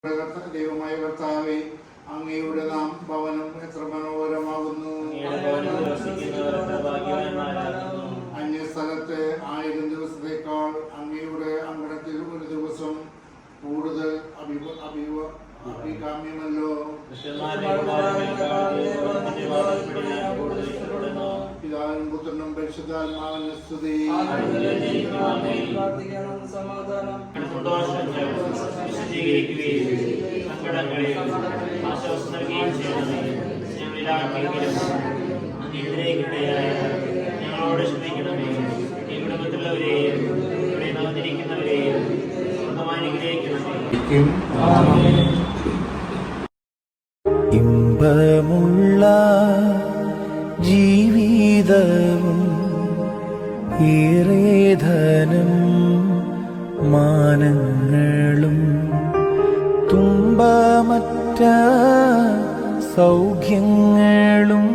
ദൈവമായ കർത്താവേ, അങ്ങയുടെ നാം ഭവനം എത്ര മനോഹരമാകുന്നു. അന്യസ്ഥലത്ത് 1000 ദിവസത്തേക്കാൾ അങ്ങയുടെ അങ്കണത്തിൽ ഒരു ദിവസം കൂടുതൽ അഭികാമ്യമല്ലോ. പിതാവിനും പുത്രനും പരിശുദ്ധാത്മാവിനും സ്തുതി. ഞങ്ങളോട് ക്ഷമിക്കണമേ. ഈ കുടുംബത്തിലുള്ളവരെയും ഇവിടെ വന്നിരിക്കുന്നവരെയും ഇമ്പമുള്ള ജീവിതവും ഏറേധനം മാനങ്ങളും തുമ്പമറ്റ സൗഖ്യങ്ങളും